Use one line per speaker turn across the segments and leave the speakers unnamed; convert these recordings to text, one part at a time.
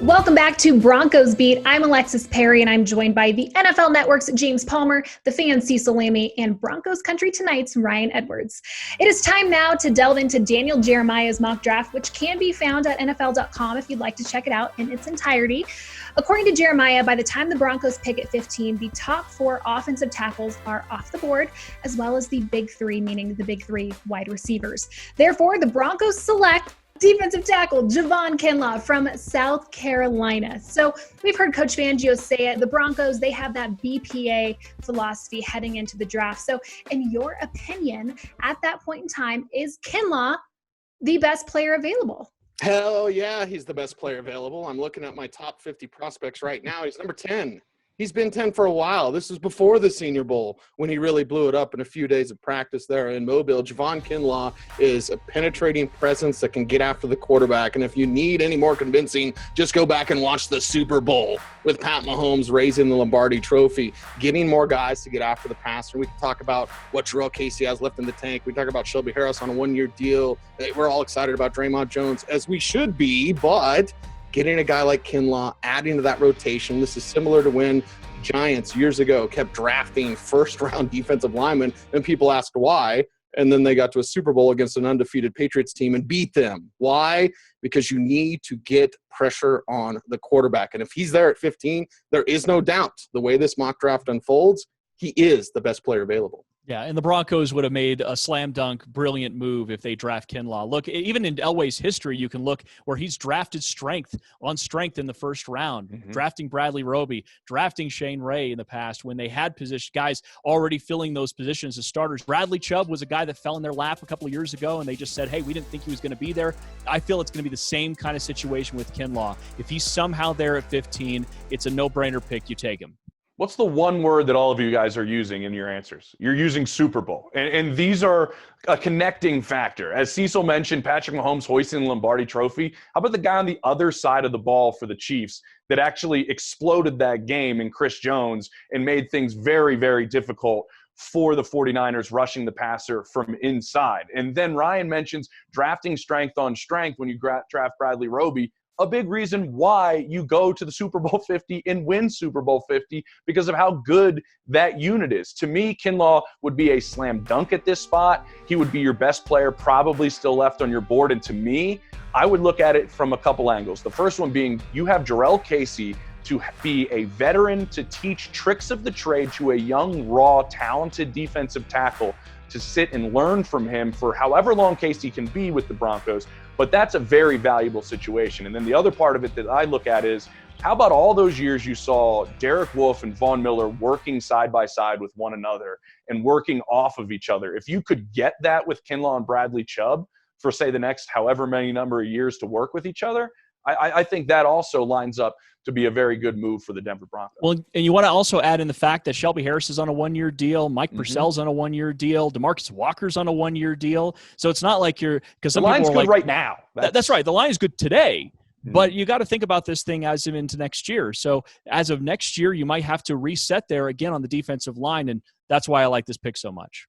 Welcome back to Broncos Beat. I'm Alexis Perry, and I'm joined by the NFL Network's James Palmer, the fan Cecil Lammey, and Broncos Country Tonight's Ryan Edwards. It is time now to delve into Daniel Jeremiah's mock draft, which can be found at NFL.com if you'd like to check it out in its entirety. According to Jeremiah, by the time the Broncos pick at 15, the top 4 offensive tackles are off the board, as well as the big 3, meaning the big 3 wide receivers. Therefore, the Broncos select defensive tackle Javon Kinlaw from South Carolina. So we've heard Coach Fangio say it. The Broncos, they have that BPA philosophy heading into the draft. So in your opinion, at that point in time, is Kinlaw the best player available?
Hell yeah, he's the best player available. I'm looking at my top 50 prospects right now. He's number 10. He's been 10 for a while. This was before the Senior Bowl when he really blew it up in a few days of practice there in Mobile. Javon Kinlaw is a penetrating presence that can get after the quarterback. And if you need any more convincing, just go back and watch the Super Bowl with Pat Mahomes raising the Lombardi Trophy, getting more guys to get after the passer. We can talk about what Jarrell Casey has left in the tank. We talk about Shelby Harris on a 1-year deal. We're all excited about Draymond Jones, as we should be, but getting a guy like Kinlaw, adding to that rotation. This is similar to when Giants years ago kept drafting first-round defensive linemen, and people asked why, and then they got to a Super Bowl against an undefeated Patriots team and beat them. Why? Because you need to get pressure on the quarterback. And if he's there at 15, there is no doubt the way this mock draft unfolds, he is the best player available.
Yeah, and the Broncos would have made a slam dunk, brilliant move if they draft Kinlaw. Look, even in Elway's history, you can look where he's drafted strength on strength in the first round, drafting Bradley Roby, drafting Shane Ray in the past when they had position guys already filling those positions as starters. Bradley Chubb was a guy that fell in their lap a couple of years ago, and they just said, hey, we didn't think he was going to be there. I feel it's going to be the same kind of situation with Kinlaw. If he's somehow there at 15, it's a no-brainer pick. You take him.
What's the one word that all of you guys are using in your answers? You're using Super Bowl. And these are a connecting factor. As Cecil mentioned, Patrick Mahomes hoisting the Lombardi Trophy. How about the guy on the other side of the ball for the Chiefs that actually exploded that game in Chris Jones and made things very, very difficult for the 49ers rushing the passer from inside? And then Ryan mentions drafting strength on strength when you draft Bradley Roby. A big reason why you go to the Super Bowl 50 and win Super Bowl 50 because of how good that unit is. To me, Kinlaw would be a slam dunk at this spot. He would be your best player, probably still left on your board. And to me, I would look at it from a couple angles. The first one being you have Jarrell Casey to be a veteran to teach tricks of the trade to a young, raw, talented defensive tackle to sit and learn from him for however long Casey can be with the Broncos. But that's a very valuable situation. And then the other part of it that I look at is, how about all those years you saw Derek Wolfe and Von Miller working side by side with one another and working off of each other? If you could get that with Kinlaw and Bradley Chubb for, say, the next however many number of years to work with each other, I think that also lines up to be a very good move for the Denver Broncos.
Well, and you want to also add in the fact that Shelby Harris is on a 1-year deal, Mike Purcell's on a 1-year deal, DeMarcus Walker's on a 1-year deal. So it's not like you're – because
the
some
line's
people are
good
like,
right now.
That's right. The line is good today. But you got to think about this thing as of into next year. So as of next year, you might have to reset there again on the defensive line, and that's why I like this pick so much.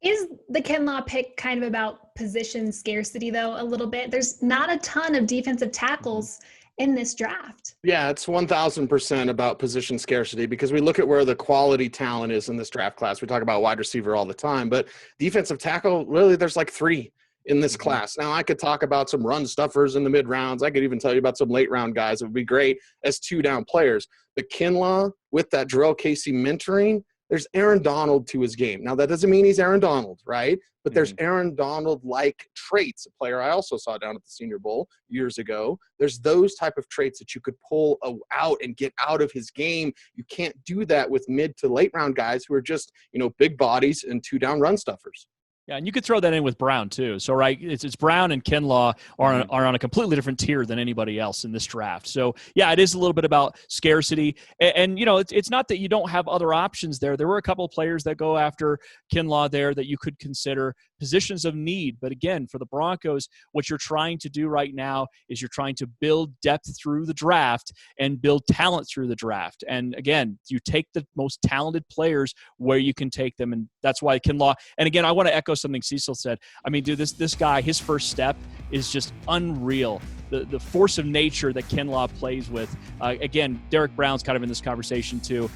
Is the Kinlaw pick kind of about position scarcity, though, a little bit? There's not a ton of defensive tackles in this draft.
Yeah, it's 1,000% about position scarcity because we look at where the quality talent is in this draft class. We talk about wide receiver all the time, but defensive tackle, really, there's like 3 in this class. Now, I could talk about some run stuffers in the mid rounds. I could even tell you about some late round guys that would be great as 2-down players. But Kinlaw, with that Jarrell Casey mentoring, there's Aaron Donald to his game. Now, that doesn't mean he's Aaron Donald, right? But there's Aaron Donald-like traits, a player I also saw down at the Senior Bowl years ago. There's those type of traits that you could pull out and get out of his game. You can't do that with mid to late round guys who are just, big bodies and 2-down run stuffers.
Yeah, and you could throw that in with Brown too. So, right, it's Brown and Kinlaw are on a completely different tier than anybody else in this draft. So, yeah, it is a little bit about scarcity. And it's not that you don't have other options there. There were a couple of players that go after Kinlaw there that you could consider positions of need. But again, for the Broncos, what you're trying to do right now is you're trying to build depth through the draft and build talent through the draft. And again, you take the most talented players where you can take them. And that's why Kinlaw, and again, I want to echo something Cecil said. I mean, dude, this guy, his first step is just unreal. The force of nature that Kinlaw plays with. Again, Derek Brown's kind of in this conversation too.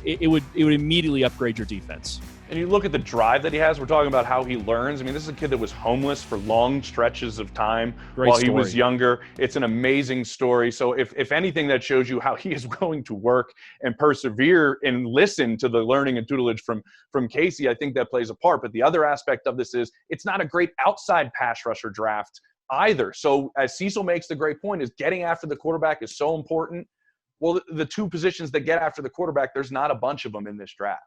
It would immediately upgrade your defense.
And you look at the drive that he has. We're talking about how he learns. I mean, this is a kid that was homeless for long stretches of time while he was younger. It's an amazing story. So if anything, that shows you how he is willing to work and persevere and listen to the learning and tutelage from Casey. I think that plays a part. But the other aspect of this is it's not a great outside pass rusher draft either. So as Cecil makes the great point, is getting after the quarterback is so important. Well, the two positions that get after the quarterback, there's not a bunch of them in this draft.